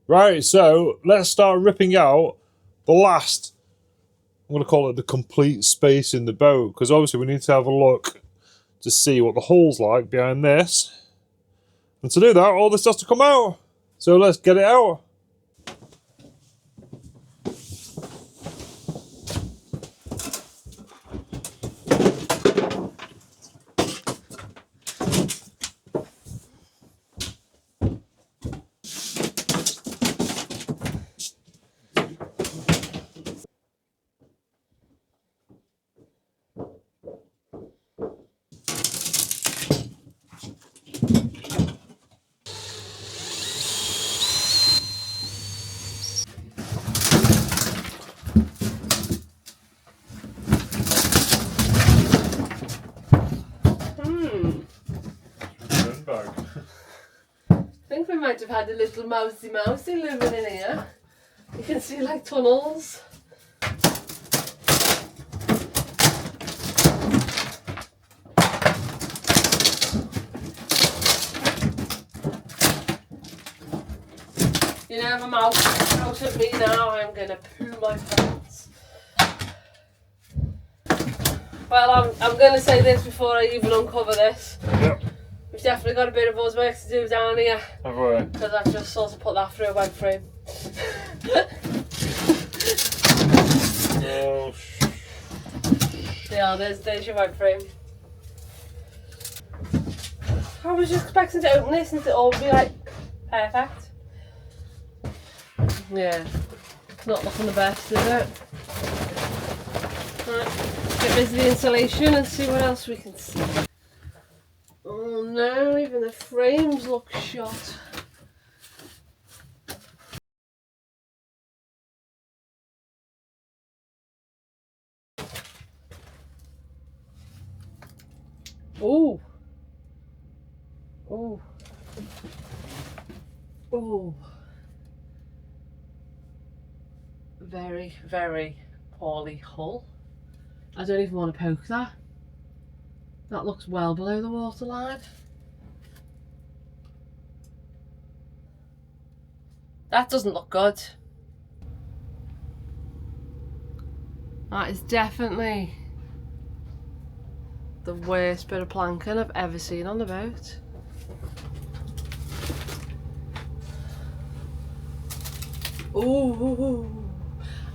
Right, so let's start ripping out the last, I'm going to call it the complete space in the boat, because obviously we need to have a look to see what the hull's like behind this. And to do that, all this has to come out. So let's get it out. I think we might have had a little mousy living in here. You can see like tunnels. You know, if a mouse out at me now, I'm gonna poo my pants. Well, I'm gonna say this before I even uncover this. Yep. We've definitely got a bit of us work to do down here. Have we? Because I've just sort of put that through a web frame. Oh, Yeah, there's your web frame. I was just expecting to open this and it all be like perfect. Yeah, it's not looking the best, is it? Right, get busy the installation and see what else we can see. Oh no, even the frames look shot. Oh. Oh. Oh. Very, very poorly hull. I don't even want to poke that. That looks well below the waterline. That doesn't look good. That is definitely the worst bit of planking I've ever seen on the boat. Ooh,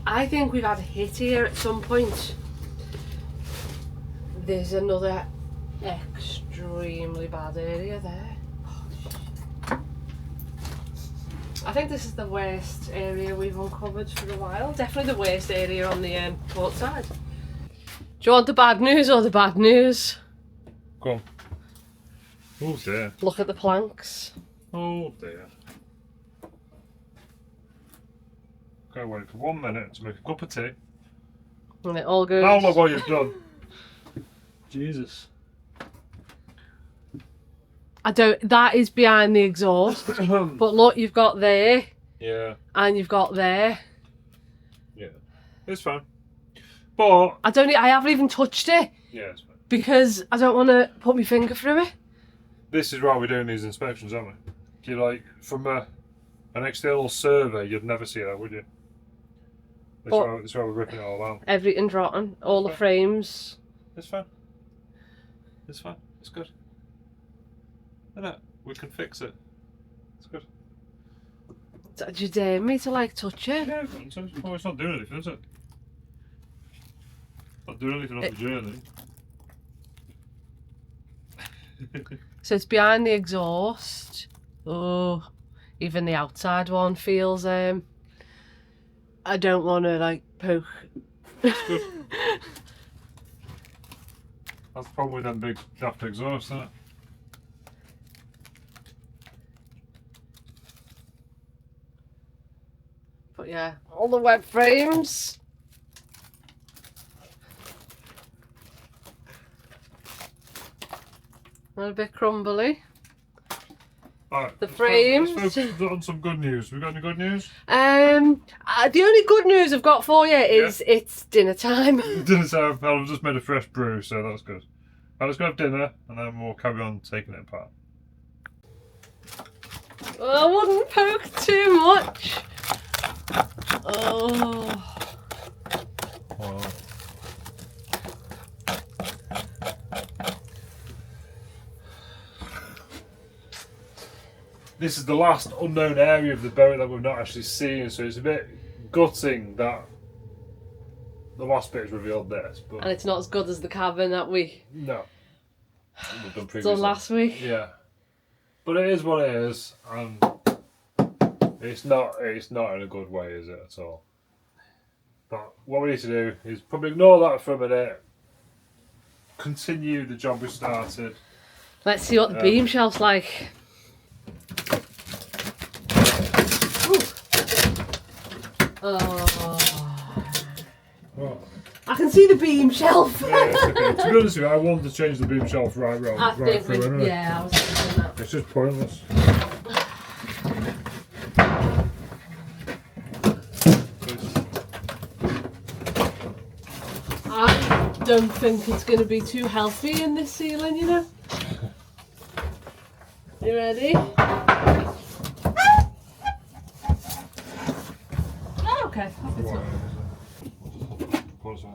I think we've had a hit here at some point. There's another extremely bad area there. Oh, I think this is the worst area we've uncovered for a while. Definitely the worst area on the port side. Do you want the bad news or the bad news? go on. Oh dear. Look at the planks. Oh dear. Okay, wait for 1 minute to make a cup of tea. And it all goes... Now look what you've done. Jesus. I don't... That is behind the exhaust. But look, you've got there. Yeah. And you've got there. Yeah. It's fine. But... I haven't even touched it. Yeah, it's fine. Because I don't want to put my finger through it. This is why we're doing these inspections, aren't we? You like, from an external survey, you'd never see that, would you? That's why we're ripping it all out. Everything's rotten. All the frames. It's fine. It's fine. It's good. Isn't it? We can fix it. It's good. Did you dare me to like touch it? Yeah, well, it's not doing anything, is it? Not doing anything on the journey. So it's behind the exhaust. Oh, even the outside one feels I don't want to like poke. It's good. That's probably them big shaft exhaust, isn't it? But yeah, all the web frames. A bit crumbly. Right, The frames. Let's focus on some good news. We got any good news? The only good news I've got for you is it's dinner time. Dinner time. Well, I've just made a fresh brew, so that's good. Right, let's go have dinner, and then we'll carry on taking it apart. I wouldn't poke too much. Oh. Wow. This is the last unknown area of the boat that we've not actually seen, so it's a bit gutting that the last bit's revealed this. But And it's not as good as the cabin that we we've done previously. done last week. Yeah, but it is what it is, and it's not in a good way, is it at all? But what we need to do is probably ignore that for a minute, continue the job we started. Let's see what the beam shelf's like. Oh. Well, I can see the beam shelf. yeah, it's okay. To be honest with you, I wanted to change the beam shelf right through anyway. Yeah, I was thinking that. It's just pointless. I don't think it's going to be too healthy in this ceiling, you know. You ready? Oh, okay. What is that?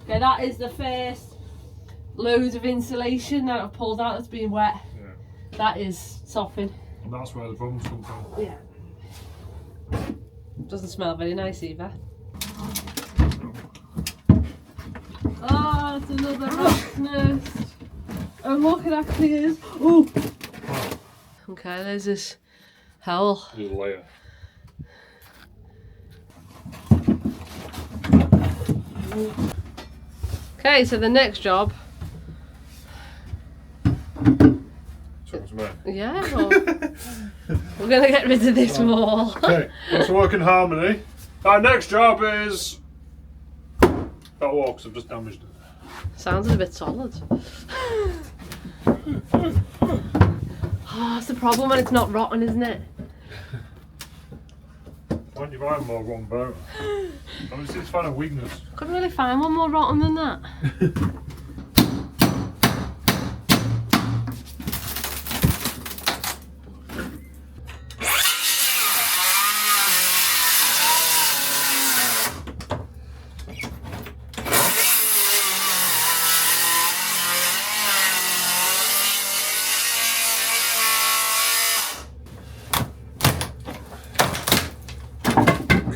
Okay, that is the first load of insulation that I've pulled out that's been wet. Yeah. That is softened. And that's where the problems come from. Yeah. Doesn't smell very nice either. Oh, it's another rat's nest. Oh look, it actually is. Ooh. Okay, there's this hole. There's a layer. Okay, so the next job. Talk to me. Yeah, well, we're gonna get rid of this wall. Okay, let's work in harmony. Our next job is that wall, because I've just damaged it. Sounds a bit solid. Oh, that's the problem when it's not rotten, isn't it? Why don't you find more one boat? I mean, it's find a weakness. Couldn't really find one more rotten than that.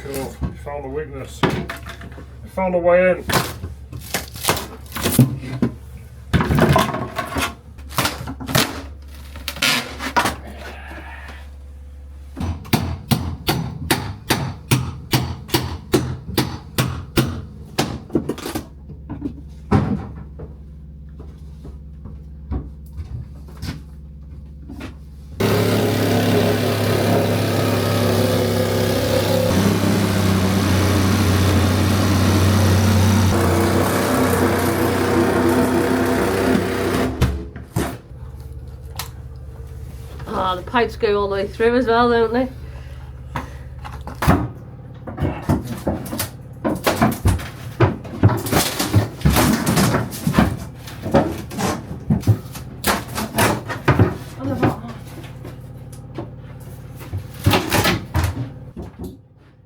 Cool, you found a weakness. You found a way in. Oh, the pipes go all the way through as well, don't they? On the bottom.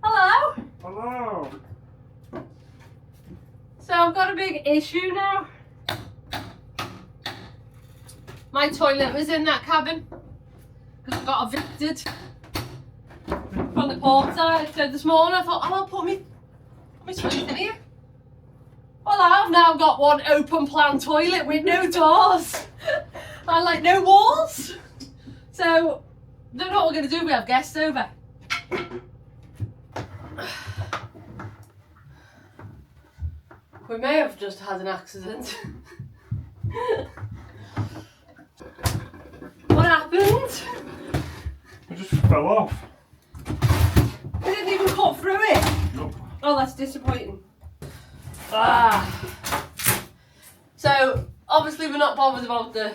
Hello? Hello! So I've got a big issue now. My toilet was in that cabin because I got evicted from the port side. So this morning I thought, oh, I'll put my toilet in here. Well, I've now got one open plan toilet with no doors and like no walls. So don't know what we're going to do. We have guests over. We may have just had an accident. What happened? It just fell off. I didn't even cut through it. Nope. Oh, that's disappointing. Ah. So obviously we're not bothered about the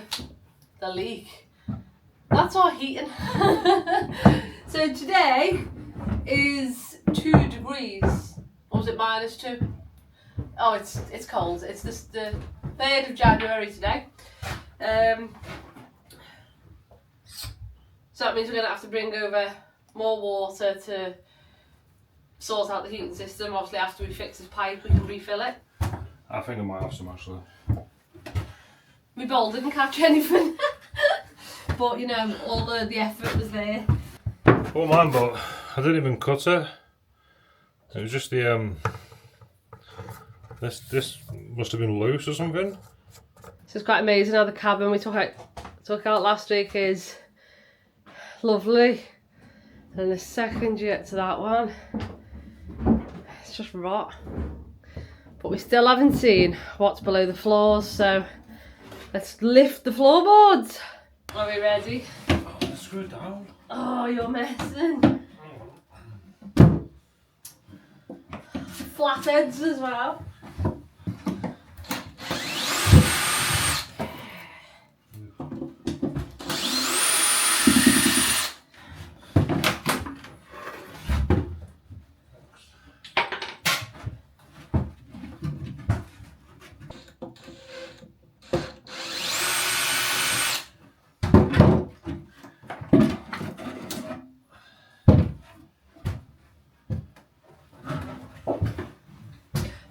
leak. That's our heating. So today is 2 degrees. Or was it -2? Oh, it's cold. It's the 3rd of January today. So that means we're going to have to bring over more water to sort out the heating system. Obviously after we fix this pipe we can refill it. I think I might have some actually. My bowl didn't catch anything. But you know, all the effort was there. Oh man, but I didn't even cut it. It was just the this must have been loose or something. So it's quite amazing how the cabin we took out last week is lovely. And the second you get to that one, it's just rot. But we still haven't seen what's below the floors, so let's lift the floorboards. Are we ready? Oh, let's screw it down. Oh, you're messing. Flatheads as well.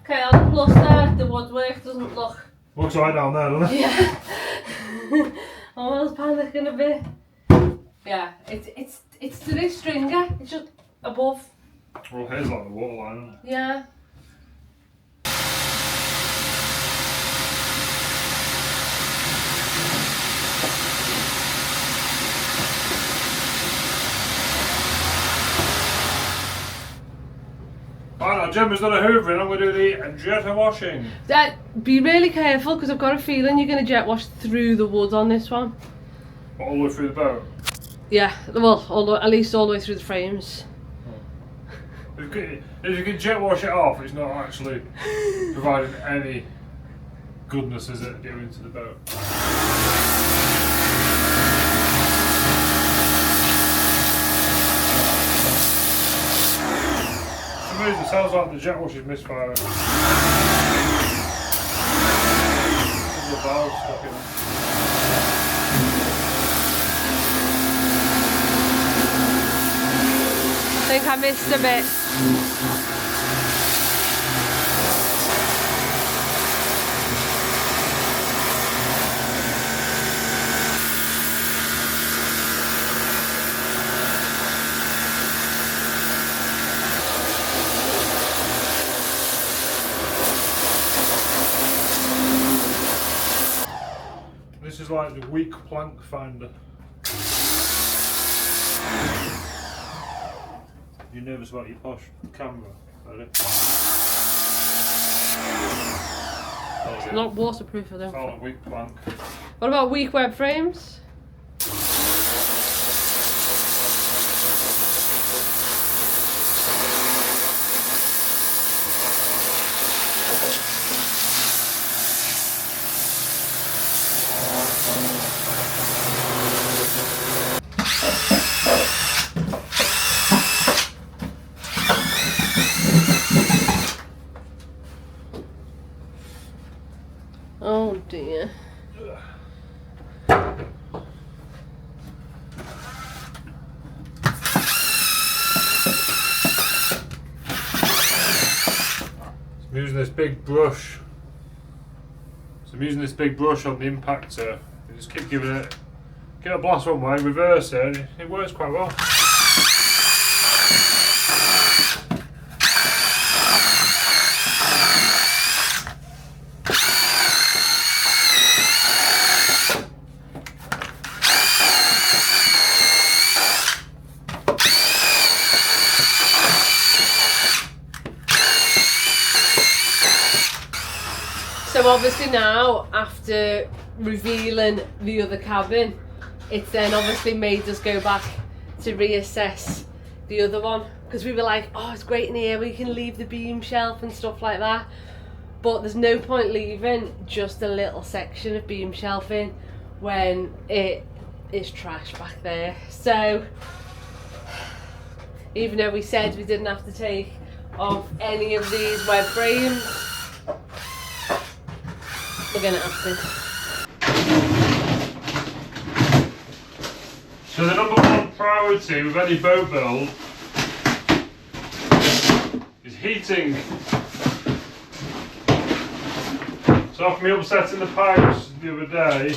Okay, on the plus there, the woodwork doesn't look... Looks right down there, doesn't it? Yeah. I was panicking a bit. Yeah, it's to this stringer, it's just above. Well, here's like the waterline. Yeah. Right now, Gemma's done a hoovering, I'm going to do the jet washing. Be really careful because I've got a feeling you're going to jet wash through the wood on this one. All the way through the boat? Yeah, well, at least all the way through the frames. If you can jet wash it off, it's not actually providing any goodness, is it, getting into the boat? For some reason it sounds like the jet wash is misfiring. The valve's stuck in it. I think I missed a bit. This is like the weak plank finder. You're nervous about your posh camera, are you? It's not waterproof, I don't It's all think. a weak plank. What about weak web frames? Oh dear. I'm using this big brush. So I'm using this big brush on the impactor. You just keep giving it, give it a blast one way, reverse it, and it works quite well. So obviously now, after revealing the other cabin, it's then obviously made us go back to reassess the other one. Because we were like, oh, it's great in here, we can leave the beam shelf and stuff like that. but there's no point leaving just a little section of beam shelving when it is trash back there. So even though we said we didn't have to take off any of these web frames, we're gonna have to. So the number one priority with any boat build is heating. So after me upsetting the pipes the other day,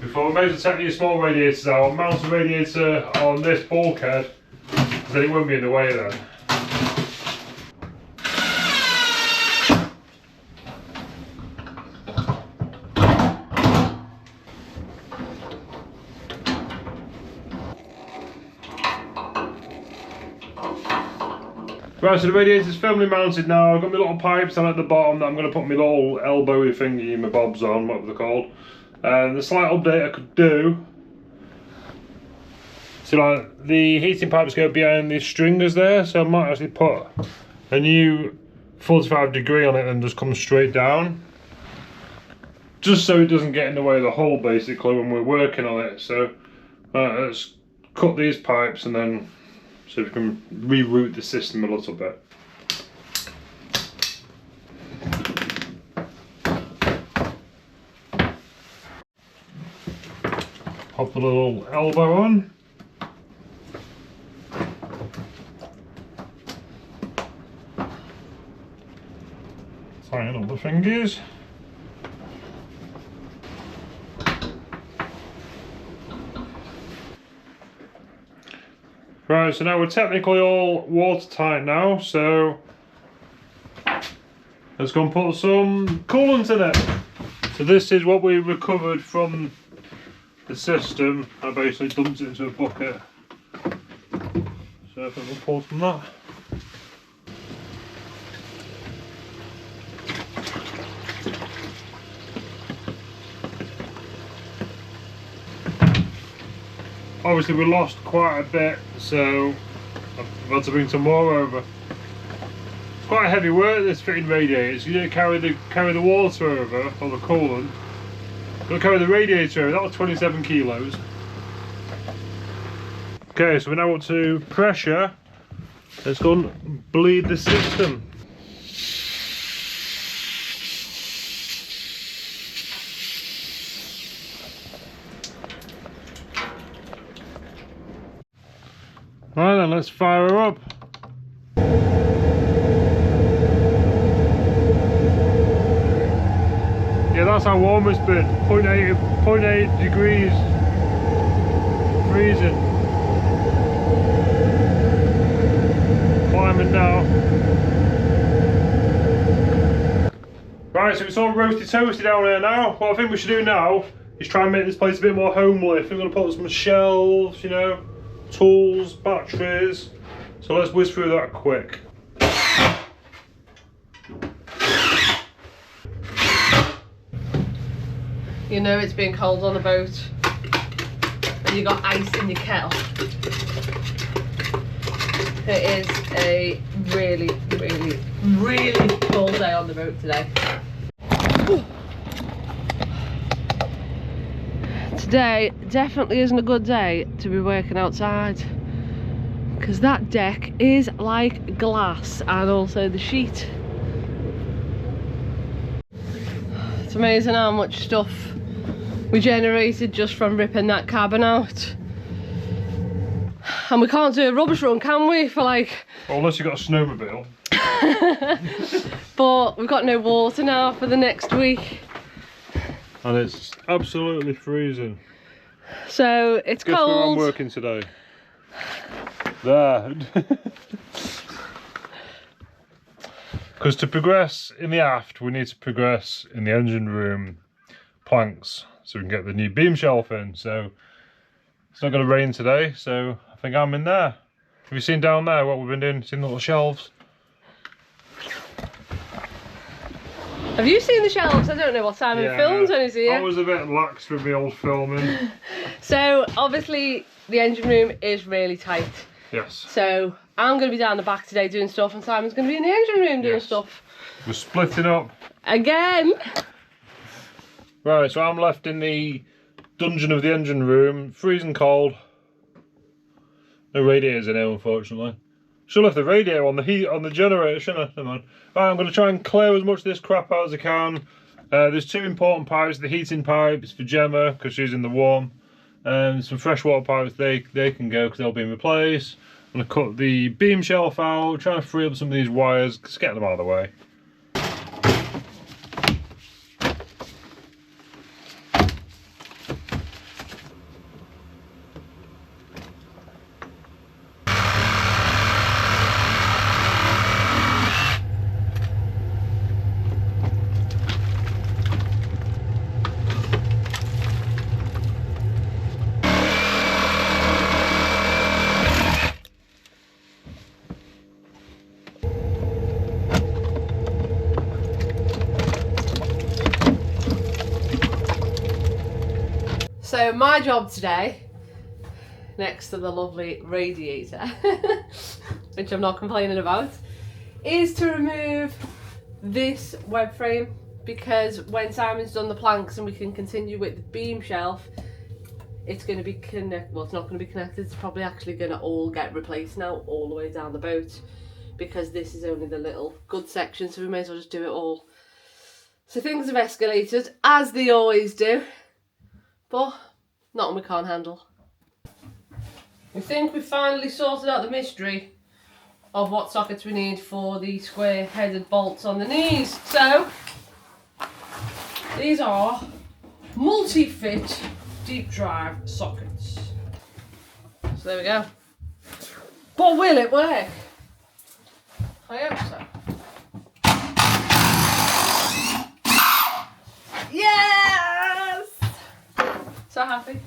before we made to take these small radiators out, mount the radiator on this bulkhead, because then it won't be in the way then. Right, so the radiator's firmly mounted now. I've got my little pipes down at the bottom that I'm going to put my little elbowy thingy, my bobs on, whatever they're called. And the slight update I could do, so like the heating pipes go behind these stringers there, so I might actually put a new 45° on it and just come straight down. Just so it doesn't get in the way of the hull basically when we're working on it. So let's cut these pipes and then so we can reroute the system a little bit. Pop the little elbow on. Tighten up the fingers. Right, so now we're technically all watertight now, so let's go and put some coolant in it. So this is what we recovered from the system. I basically dumped it into a bucket. So I think we'll pull from that. Obviously we lost quite a bit, so I've had to bring some more over. It's quite heavy work this fitting radiators. You don't carry the water over, or the coolant. You've got to carry the radiator over. That was 27 kilos. Okay, so we're now up to pressure. Let's go and bleed the system. Right then, let's fire her up. Yeah, that's how warm it's been. 0.8 degrees. Freezing. Climbing now. Right, so it's all roasty toasty down here now. What I think we should do now is try and make this place a bit more homely. I think we're going to put some shelves, you know, tools, batteries. So let's whiz through that quick. You know it's been cold on the boat and you got ice in your kettle. It is a really, really, really cold day on the boat today. Today definitely isn't a good day to be working outside because that deck is like glass, and also the sheet. It's amazing how much stuff we generated just from ripping that cabin out. And we can't do a rubbish run, can we, for like... Well, unless you've got a snowmobile. But we've got no water now for the next week. And it's absolutely freezing. So it's Guess cold. where I'm working today? There. Because to progress in the aft, we need to progress in the engine room planks so we can get the new beam shelf in. So it's not going to rain today, so I think I'm in there. Have you seen down there what we've been doing? Seen little shelves? Have you seen the shelves? I don't know what Simon filmed when he's here. I was a bit lax with the old filming. So obviously the engine room is really tight. Yes. So I'm going to be down the back today doing stuff, and Simon's going to be in the engine room doing stuff. We're splitting up. Again. Right, so I'm left in the dungeon of the engine room, freezing cold. No radiators in here, unfortunately. Should have left the radio on the heat on the generator, shouldn't I? Never mind. Right, I'm going to try and clear as much of this crap out as I can. There's 2 important pipes. The heating pipe is for Gemma because she's in the warm. Some freshwater pipes, they can go because they'll be replaced. I'm going to cut the beam shelf out, try and free up some of these wires, just get them out of the way. So my job today, next to the lovely radiator, which I'm not complaining about, is to remove this web frame, because when Simon's done the planks and we can continue with the beam shelf, it's going to be connected. Well, it's not going to be connected, it's probably actually going to all get replaced now all the way down the boat, because this is only the little good section, so we may as well just do it all. So things have escalated, as they always do, but not one we can't handle. We think we've finally sorted out the mystery of what sockets we need for the square-headed bolts on the knees. So, these are multi-fit deep drive sockets. So there we go. But will it work? I hope so. Yes! So happy.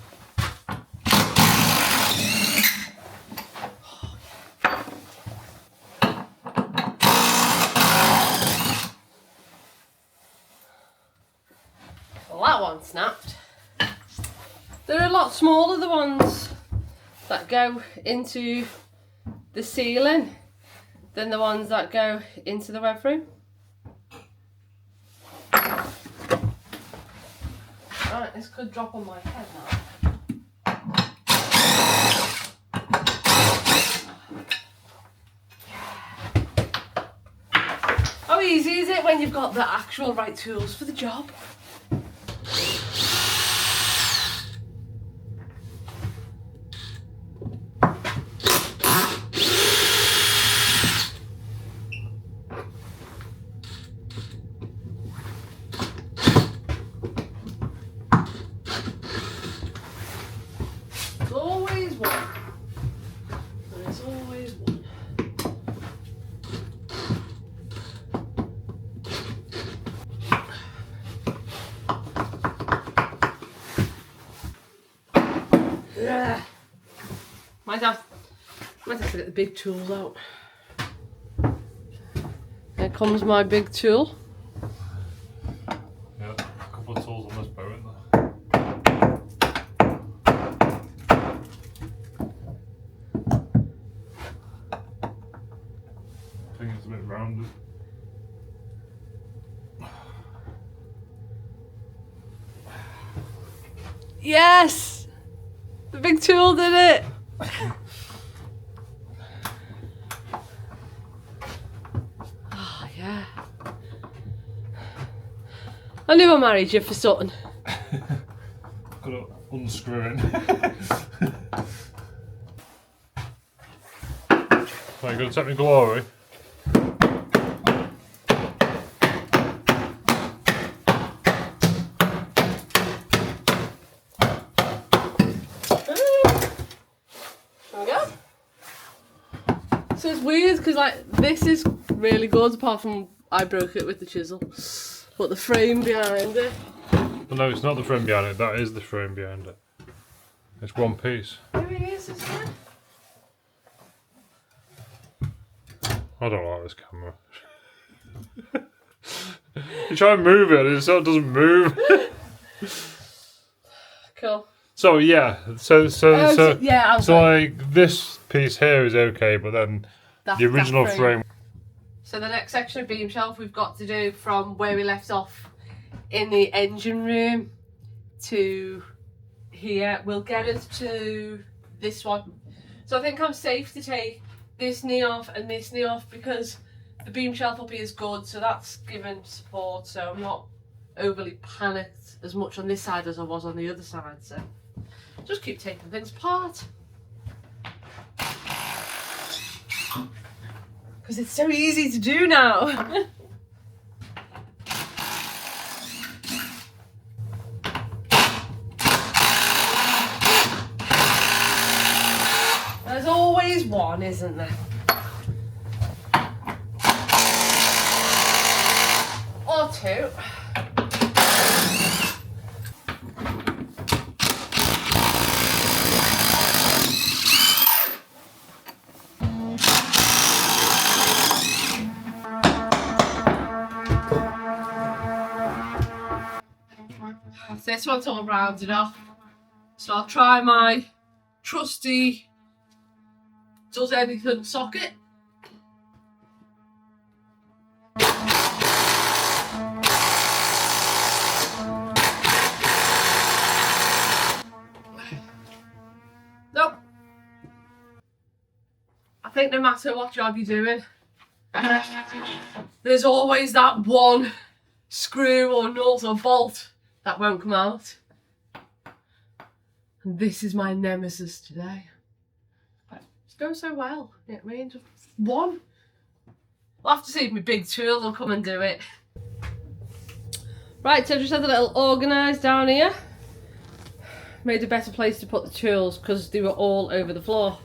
Well, that one snapped. They're a lot smaller, the ones that go into the ceiling, than the ones that go into the web frame. Right, this could drop on my head now. How easy is it when you've got the actual right tools for the job? Might have to get the big tools out. Here comes my big tool. Yeah, a couple of tools on this boat, isn't there? I think it's a bit rounded. Yes! The big tool did it! Oh, yeah. I knew I married you for something. Got to unscrew it. Right, you're going to take me glory. So it's weird because like this is really good apart from I broke it with the chisel, but the frame behind it. Well, no, it's not the frame behind it, that is the frame behind it. It's one piece. There it is, isn't it? I don't like this camera. You try and move it and it still doesn't move. Cool. So yeah, so yeah, like this piece here is okay, but then the original frame. So the next section of beam shelf we've got to do from where we left off in the engine room to here. We'll get us to this one. So I think I'm safe to take this knee off and this knee off because the beam shelf up here is good, so that's given support, so I'm not overly panicked as much on this side as I was on the other side. So just keep taking things apart because it's so easy to do now. There's always one, isn't there? Or two. This one's all rounded off, so I'll try my trusty does anything socket. Nope. I think no matter what job you're doing, there's always that one screw or nut or bolt that won't come out. And this is my nemesis today. But it's going so well. You know what I mean? Just one. I'll have to see if my big tool will come and do it. Right, so I just had a little organise down here. Made a better place to put the tools because they were all over the floor.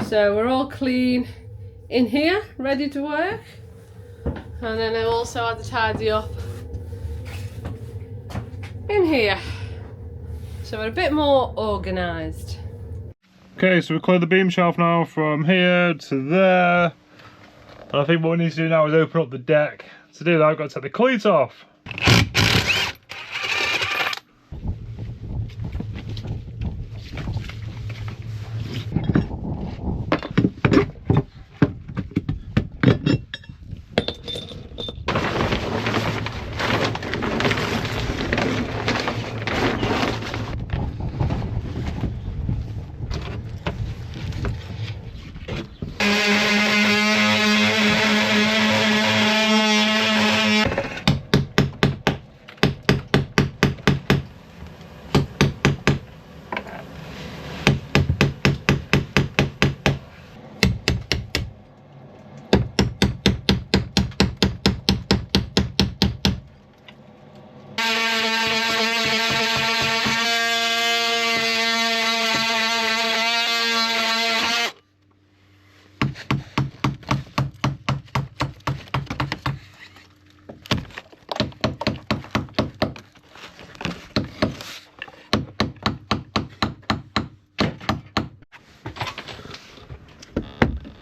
So we're all clean in here, ready to work. And then I also had to tidy up in here. So we're a bit more organised. Okay, so we cleared the beam shelf now from here to there. And I think what we need to do now is open up the deck. To do that, I've got to take the cleat off.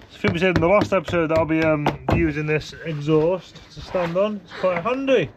I think we said in the last episode that I'll be using this exhaust to stand on. It's quite handy.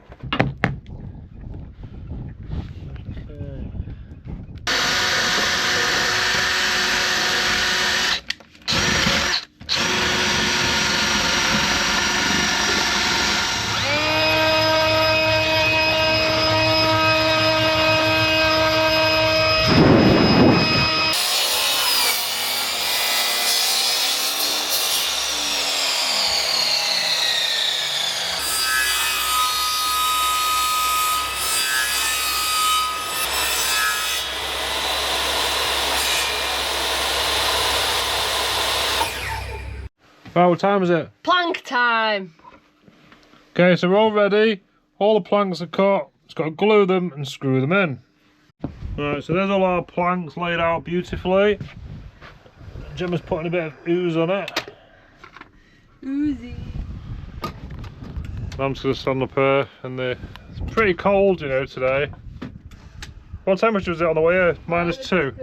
Right, what time is it? Plank time! Okay, so we're all ready. All the planks are cut. Just got to glue them and screw them in. Right, so there's all our planks laid out beautifully. Gemma's putting a bit of ooze on it. Oozy. I'm just going to stand up here, and it's pretty cold, you know, today. What temperature was it on the way here? -2.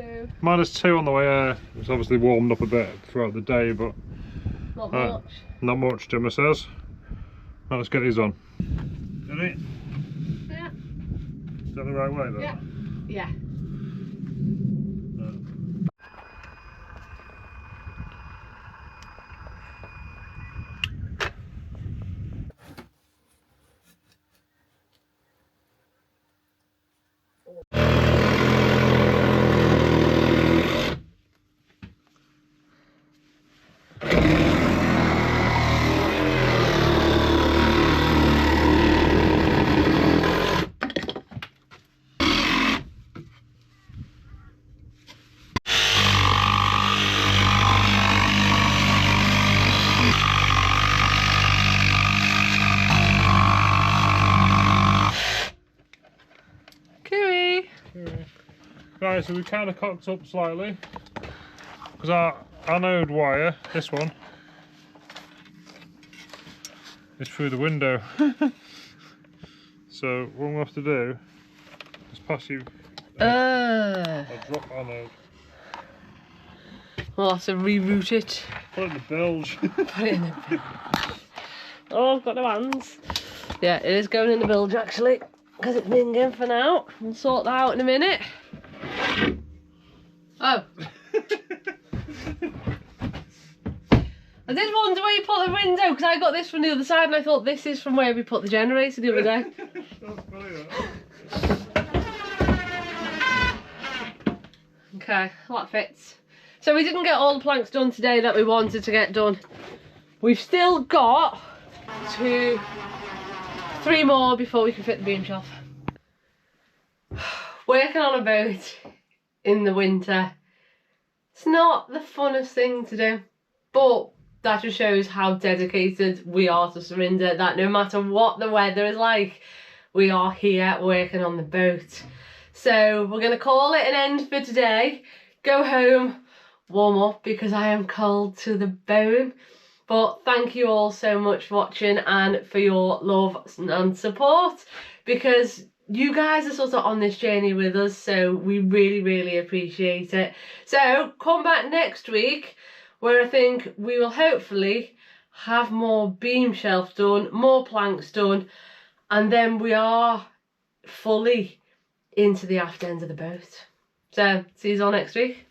-2 on the way here. It's obviously warmed up a bit throughout the day, but not much. Not much, Gemma says. Right, let's get these on. Ready? Yeah. Is that the right way though? Yeah. Yeah. Right, so we kind of cocked up slightly because our anode wire, this one, is through the window. So what we'll have to do is pass you a drop anode. We'll have to reroute it. Put it in the bilge. Put it in the bilge. Oh, I've got no hands. Yeah, it is going in the bilge actually, because it's minging for now. We'll sort that out in a minute. Oh. I did wonder where you put the window, because I got this from the other side and I thought this is from where we put the generator the other day. That's funny, Okay, that fits. So we didn't get all the planks done today that we wanted to get done. We've still got 3 more before we can fit the beam shelf. Working on a boat in the winter, it's not the funnest thing to do, but that just shows how dedicated we are to Sarinda, that no matter what the weather is like, we are here working on the boat. So we're going to call it an end for today, go home, warm up because I am cold to the bone. But thank you all so much for watching and for your love and support, because you guys are sort of on this journey with us, so we really, really appreciate it. So come back next week where I think we will hopefully have more beam shelf done, more planks done, and then we are fully into the aft end of the boat. So see you all next week.